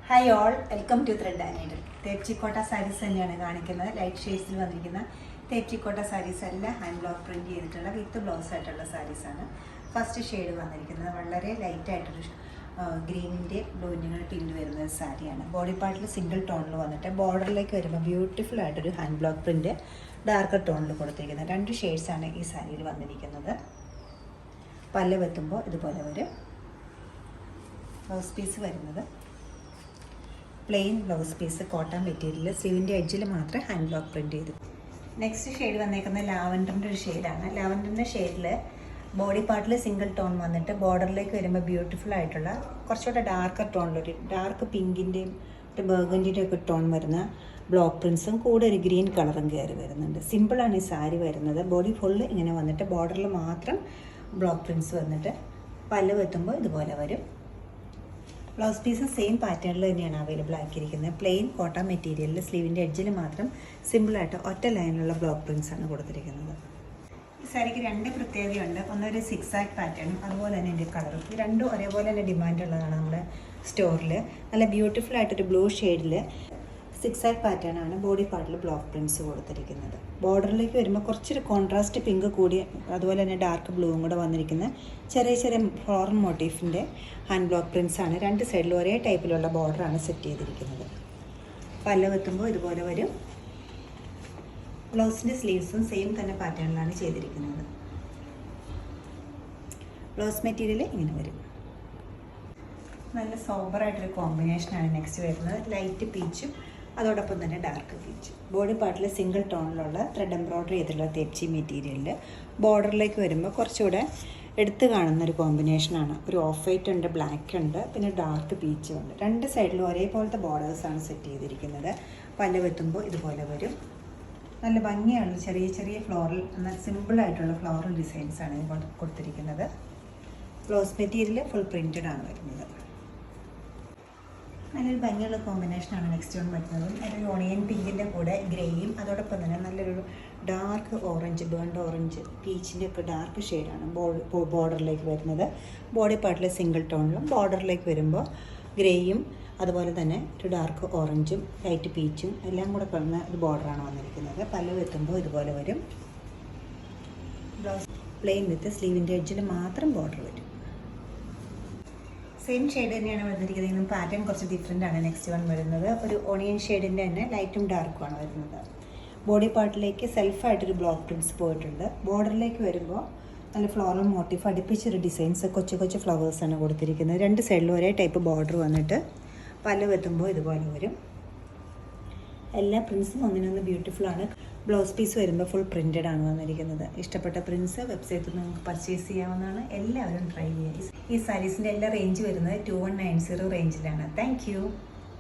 Hi all, welcome to thread and needle. തേപ്ചിക്കോട്ട സാരീസ് തന്നെയാണ് കാണിക്കുന്നത്. ലൈറ്റ് ഷെയ്ഡ്സിൽ വന്നിരിക്കുന്ന തേപ്ചിക്കോട്ട സാരീസ് എല്ലാം ഹാൻഡ് ബ്ലോക്ക് പ്രിൻറ്റ് ചെയ്തിട്ടുള്ള വിത്ത് ബ്ലൗസ് ആയിട്ടുള്ള സാരീസാണ്. ഫസ്റ്റ് ഷെയ്ഡ് വന്നിരിക്കുന്നത് വളരെ ലൈറ്റായിട്ടൊരു ഗ്രീനിൻ്റെ ബ്ലൂവിൻ്റെ ടിൻറ്റ് വരുന്ന ഒരു സാരിയാണ്. ബോഡി പാർട്ടിൽ സിംഗിൾ ടോണിൽ വന്നിട്ട് ബോർഡറിലേക്ക് വരുമ്പോൾ ബ്യൂട്ടിഫുൾ ആയിട്ടൊരു ഹാൻഡ് ബ്ലോക്ക് പ്രിൻറ്റ് ഡാർക്കർ ടോണിൽ കൊടുത്തിരിക്കുന്നത്. രണ്ട് ഷെയ്ഡ്സാണ് ഈ സാരിയിൽ വന്നിരിക്കുന്നത്. പല്ല് വെത്തുമ്പോൾ ഇതുപോലെ വരും. ബ്ലൗസ് പീസ് വരുന്നത് plain blouse piece, cotton material, സ്ലീവിൻ്റെ എഡ്ജിൽ മാത്രമേ ഹാൻഡ് ബ്ലോക്ക് പ്രിൻറ്റ് ചെയ്തു. നെക്സ്റ്റ് ഷെയ്ഡ് വന്നേക്കുന്നത് ലാവൻഡറിൻ്റെ ഒരു ഷെയ്ഡാണ്. ലാവൻഡറിൻ്റെ ഷെയ്ഡിൽ ബോഡി പാർട്ടിൽ സിംഗിൾ ടോൺ വന്നിട്ട് ബോർഡറിലേക്ക് വരുമ്പോൾ ബ്യൂട്ടിഫുൾ ആയിട്ടുള്ള കുറച്ചുകൂടെ ഡാർക്കർ ടോണിലൊരു ഡാർക്ക് പിങ്കിൻ്റെയും ഒരു ബർഗൻഡിൻ്റെ ഒക്കെ ടോൺ വരുന്ന ബ്ലോക്ക് പ്രിൻസും കൂടെ ഒരു ഗ്രീൻ കളറും കയറി വരുന്നുണ്ട്. സിമ്പിളാണ് ഈ സാരി വരുന്നത്. ബോഡി ഫുള്ള് ഇങ്ങനെ വന്നിട്ട് ബോർഡറിൽ മാത്രം ബ്ലോക്ക് പ്രിൻസ് വന്നിട്ട് പല്ല് വെത്തുമ്പോൾ ഇതുപോലെ വരും. ബ്ലൗസ് പീസ് സെയിം പാറ്റേണിൽ തന്നെയാണ് അവൈലബിൾ ആക്കിയിരിക്കുന്നത്. പ്ലെയിൻ കോട്ടൺ മെറ്റീരിയലിൽ സ്ലീവിൻ്റെ എഡ്ജിൽ മാത്രം സിമ്പിളായിട്ട് ഒറ്റ ലൈനിലുള്ള ബ്ലോക്ക് പ്രിൻസ് ആണ് കൊടുത്തിരിക്കുന്നത്. ഈ സാരിക്ക് രണ്ട് പ്രത്യേകതയുണ്ട്. ഒന്നൊരു സിക്സ് ആക്ക് പാറ്റേണും അതുപോലെ തന്നെ എൻ്റെ കളറും. ഈ രണ്ടും ഒരേപോലെ തന്നെ ഡിമാൻഡുള്ളതാണ് നമ്മുടെ സ്റ്റോറിൽ. നല്ല ബ്യൂട്ടിഫുൾ ആയിട്ടൊരു ബ്ലൂ ഷെയ്ഡിൽ സിക്സ് ആക്ക് പാറ്റേൺ ആണ് ബോഡി പാർട്ടിൽ ബ്ലോക്ക് പ്രിൻസ് കൊടുത്തിരിക്കുന്നത്. ബോർഡറിലേക്ക് വരുമ്പോൾ കുറച്ചൊരു കോൺട്രാസ്റ്റ് പിങ്ക് കൂടി അതുപോലെ തന്നെ ഡാർക്ക് ബ്ലൂവും കൂടെ വന്നിരിക്കുന്ന ചെറിയ ചെറിയ ഫ്ലോറൽ മോട്ടീഫിൻ്റെ ഹാൻഡ് ബ്ലോക്ക് പ്രിൻസ് ആണ്. രണ്ട് സൈഡിലും ഒരേ ടൈപ്പിലുള്ള ബോർഡറാണ് സെറ്റ് ചെയ്തിരിക്കുന്നത്. പല്ല് വെത്തുമ്പോൾ ഇതുപോലെ വരും. ബ്ലൗസിൻ്റെ സ്ലീവ്സും സെയിം തന്നെ പാറ്റേണിലാണ് ചെയ്തിരിക്കുന്നത്. ബ്ലൗസ് മെറ്റീരിയൽ ഇങ്ങനെ വരും. നല്ല സോബറായിട്ടൊരു കോമ്പിനേഷനാണ് നെക്സ്റ്റ് വരുന്നത്. ലൈറ്റ് പീച്ചും അതോടൊപ്പം തന്നെ ഡാർക്ക് പീച്ച്. ബോഡി പാർട്ടിൽ സിംഗിൾ ടോണിലുള്ള ത്രെഡ് എംബ്രോയ്ഡറി ചെയ്തിട്ടുള്ള തേപ്ചി മെറ്റീരിയലിൽ ബോർഡറിലേക്ക് വരുമ്പോൾ കുറച്ചുകൂടെ എടുത്ത് കാണുന്നൊരു കോമ്പിനേഷനാണ്. ഒരു ഓഫ് വൈറ്റ് ഉണ്ട്, ബ്ലാക്ക് ഉണ്ട്, പിന്നെ ഡാർക്ക് പീച്ചും ഉണ്ട്. രണ്ട് സൈഡിലും ഒരേപോലത്തെ ബോർഡേഴ്സാണ് സെറ്റ് ചെയ്തിരിക്കുന്നത്. പല്ല് വെത്തുമ്പോൾ ഇതുപോലെ വരും. നല്ല ഭംഗിയാണ്. ചെറിയ ചെറിയ ഫ്ലോറൽ, എന്നാൽ സിമ്പിളായിട്ടുള്ള ഫ്ലോറൽ ഡിസൈൻസാണ് കൊടുത്തിരിക്കുന്നത്. ബ്ലൗസ് മെറ്റീരിയൽ ഫുൾ പ്രിൻറ്റഡ് ആണ് വരുന്നത്. നല്ലൊരു ഭംഗിയുള്ള കോമ്പിനേഷനാണ് നെക്സ്റ്റ് വൺ വരുന്നത്. നല്ലൊരു ഓണിയൻ പിങ്കിൻ്റെ കൂടെ ഗ്രേയും അതോടൊപ്പം തന്നെ നല്ലൊരു ഡാർക്ക് ഓറഞ്ച്, ബേൺഡ് ഓറഞ്ച്, പീച്ചിൻ്റെ ഒക്കെ ഡാർക്ക് ഷെയ്ഡാണ് ബോർഡറിലേക്ക് വരുന്നത്. ബോഡി പാർട്ടിൽ സിംഗിൾ ടോണിലും ബോർഡറിലേക്ക് വരുമ്പോൾ ഗ്രേയും അതുപോലെ തന്നെ ഒരു ഡാർക്ക് ഓറഞ്ചും ലൈറ്റ് പീച്ചും എല്ലാം കൂടെ കിടന്ന ഒരു ബോർഡറാണ് വന്നിരിക്കുന്നത്. പല്ല് വെത്തുമ്പോൾ ഇതുപോലെ വരും. ബ്ലൗസ് പ്ലെയിൻ വിത്ത് സ്ലീവിൻ്റെ എഡ്ജിൽ മാത്രം ബോർഡർ വരും. സെയിം ഷെയ്ഡ് തന്നെയാണ് വന്നിരിക്കുന്നത്. പാറ്റേൺ കുറച്ച് ഡിഫറെൻ്റ് ആണ് നെക്സ്റ്റ് വൺ വരുന്നത്. ഒരു ഓണിയൻ ഷെയ്ഡിൻ്റെ തന്നെ ലൈറ്റും ഡാർക്കുമാണ് വരുന്നത്. ബോഡി പാർട്ടിലേക്ക് സെൽഫായിട്ടൊരു ബ്ലോക്ക് പ്രിൻസ് പോയിട്ടുണ്ട്. ബോർഡറിലേക്ക് വരുമ്പോൾ നല്ല ഫ്ലോറൽ മോട്ടീഫ് അടുപ്പിച്ചൊരു ഡിസൈൻസ്, കൊച്ചു കൊച്ചു ഫ്ലവേഴ്സാണ് കൊടുത്തിരിക്കുന്നത്. രണ്ട് സൈഡിലും ഒരേ ടൈപ്പ് ബോർഡർ വന്നിട്ട് പല്ല് വെത്തുമ്പോൾ ഇതുപോലെ വരും. എല്ലാ പ്രിൻസും ഒന്നിനൊന്ന് ബ്യൂട്ടിഫുള്ളാണ്. ബ്ലൗസ് പീസ് വരുമ്പോൾ ഫുൾ പ്രിൻറ്റഡ് ആണ് വന്നിരിക്കുന്നത്. ഇഷ്ടപ്പെട്ട പ്രിൻസ് വെബ്സൈറ്റിൽ നിന്ന് നമുക്ക് പർച്ചേസ് ചെയ്യാവുന്നതാണ്. എല്ലാവരും ട്രൈ ചെയ്യുക. ഈ സാരീസിൻ്റെ എല്ലാ റേഞ്ച് വരുന്നത് 2190 റേഞ്ചിലാണ്. താങ്ക്